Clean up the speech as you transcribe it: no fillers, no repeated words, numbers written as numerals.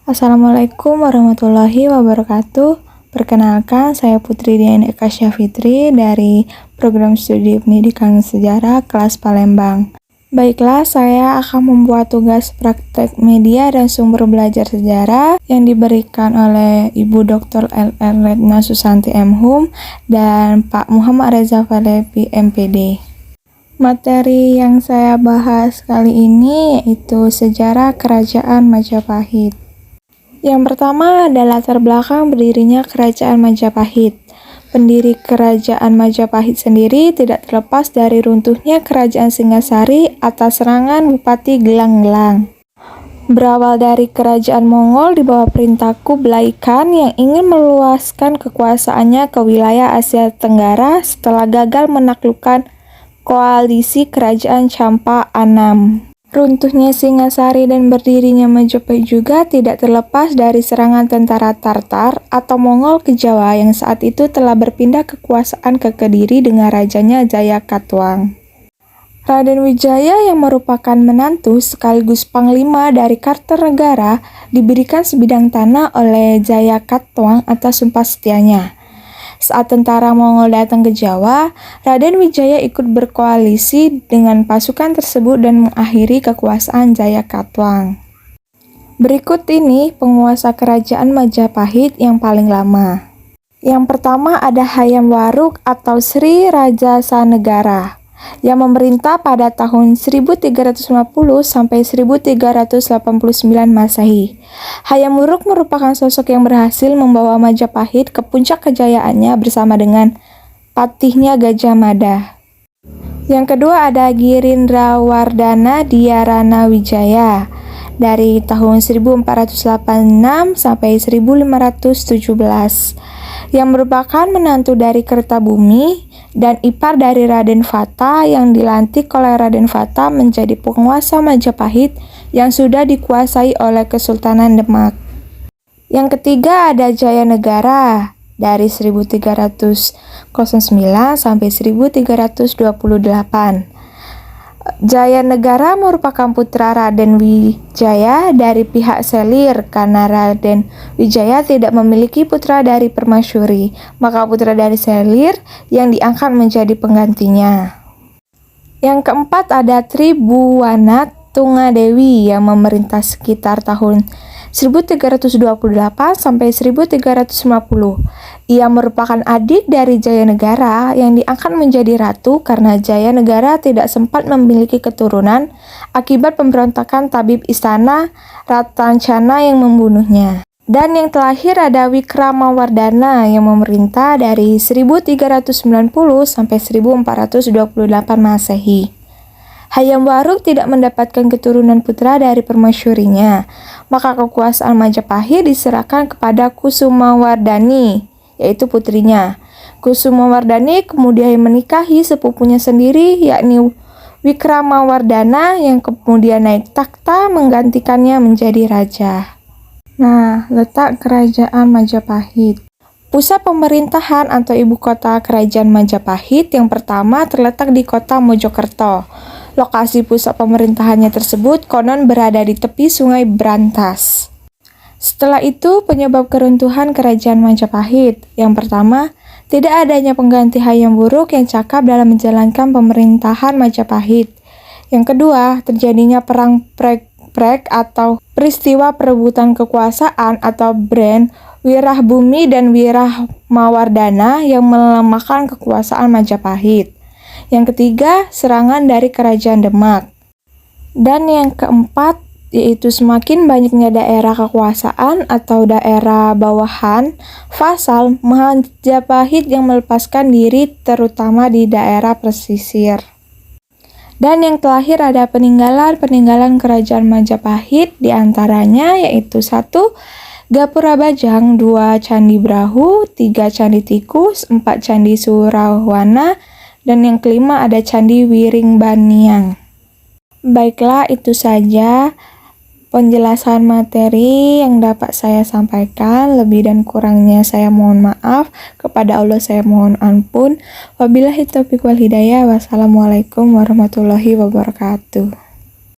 Assalamualaikum warahmatullahi wabarakatuh. Perkenalkan, saya Putri Diana Eka Syafitri dari Program Studi Pendidikan Sejarah kelas Palembang. Baiklah, saya akan membuat tugas praktek media dan sumber belajar sejarah yang diberikan oleh Ibu Dr. LL Retna Susanti M.Hum dan Pak Muhammad Reza Falepi MPD. Materi yang saya bahas kali ini yaitu sejarah Kerajaan Majapahit. Yang pertama adalah latar belakang berdirinya Kerajaan Majapahit. Pendiri Kerajaan Majapahit sendiri tidak terlepas dari runtuhnya Kerajaan Singasari atas serangan Bupati Gelang-Gelang. Berawal dari Kerajaan Mongol di bawah perintah Kublai Khan yang ingin meluaskan kekuasaannya ke wilayah Asia Tenggara setelah gagal menaklukkan koalisi Kerajaan Champa Anam. Runtuhnya Singasari dan berdirinya Majapahit juga tidak terlepas dari serangan tentara Tartar atau Mongol ke Jawa yang saat itu telah berpindah kekuasaan ke Kediri dengan rajanya Jayakatwang. Raden Wijaya yang merupakan menantu sekaligus panglima dari Kartanegara diberikan sebidang tanah oleh Jayakatwang atas sumpah setianya. Saat tentara Mongol datang ke Jawa, Raden Wijaya ikut berkoalisi dengan pasukan tersebut dan mengakhiri kekuasaan Jayakatwang. Berikut ini penguasa kerajaan Majapahit yang paling lama. Yang pertama ada Hayam Wuruk atau Sri Raja Sanegara yang memerintah pada tahun 1350 sampai 1389 Masehi. Hayam Wuruk merupakan sosok yang berhasil membawa Majapahit ke puncak kejayaannya bersama dengan patihnya Gajah Mada. Yang kedua ada Girindrawardhana Diyarana Wijaya dari tahun 1486 sampai 1517 yang merupakan menantu dari Kertabumi dan ipar dari Raden Fata yang dilantik oleh Raden Fata menjadi penguasa Majapahit yang sudah dikuasai oleh Kesultanan Demak. Yang ketiga ada Jayanegara dari 1309 sampai 1328. Jayanegara merupakan putra Raden Wijaya dari pihak Selir karena Raden Wijaya tidak memiliki putra dari permasyuri, maka putra dari Selir yang diangkat menjadi penggantinya. Yang keempat ada Tribhuwana Tungadewi yang memerintah sekitar tahun 1328 sampai 1350. Ia merupakan adik dari Jayanegara yang diangkat menjadi ratu karena Jayanegara tidak sempat memiliki keturunan akibat pemberontakan tabib istana Ratancana yang membunuhnya. Dan yang terakhir ada Wikramawardhana yang memerintah dari 1390 sampai 1428 Masehi. Hayam Wuruk tidak mendapatkan keturunan putra dari permasyurinya, maka kekuasaan Majapahit diserahkan kepada Kusumawardhani, yaitu putrinya. Kusumawardhani kemudian menikahi sepupunya sendiri, yakni Wikramawardhana yang kemudian naik takhta menggantikannya menjadi raja. Nah, letak kerajaan Majapahit. Pusat pemerintahan atau ibu kota kerajaan Majapahit yang pertama terletak di kota Mojokerto. Lokasi pusat pemerintahannya tersebut konon berada di tepi sungai Brantas. Setelah itu, penyebab keruntuhan kerajaan Majapahit. Yang pertama, tidak adanya pengganti Hayam Wuruk yang cakap dalam menjalankan pemerintahan Majapahit. Yang kedua, terjadinya perang prek atau peristiwa perebutan kekuasaan atau brand Wirahbumi dan Wirahmawardhana yang melemahkan kekuasaan Majapahit. Yang ketiga, serangan dari Kerajaan Demak. Dan yang keempat, yaitu semakin banyaknya daerah kekuasaan atau daerah bawahan vasal Majapahit yang melepaskan diri terutama di daerah pesisir. Dan yang terakhir ada peninggalan Kerajaan Majapahit, diantaranya yaitu 1. Gapura Bajang, 2. Candi Brahu, 3. Candi Tikus, 4. Candi Surawana, dan yang kelima ada Candi Wiringbaniang. Baiklah, itu saja penjelasan materi yang dapat saya sampaikan. Lebih dan kurangnya saya mohon maaf. Kepada Allah saya mohon ampun. Wabillahi taufiq wal hidayah. Wassalamualaikum warahmatullahi wabarakatuh.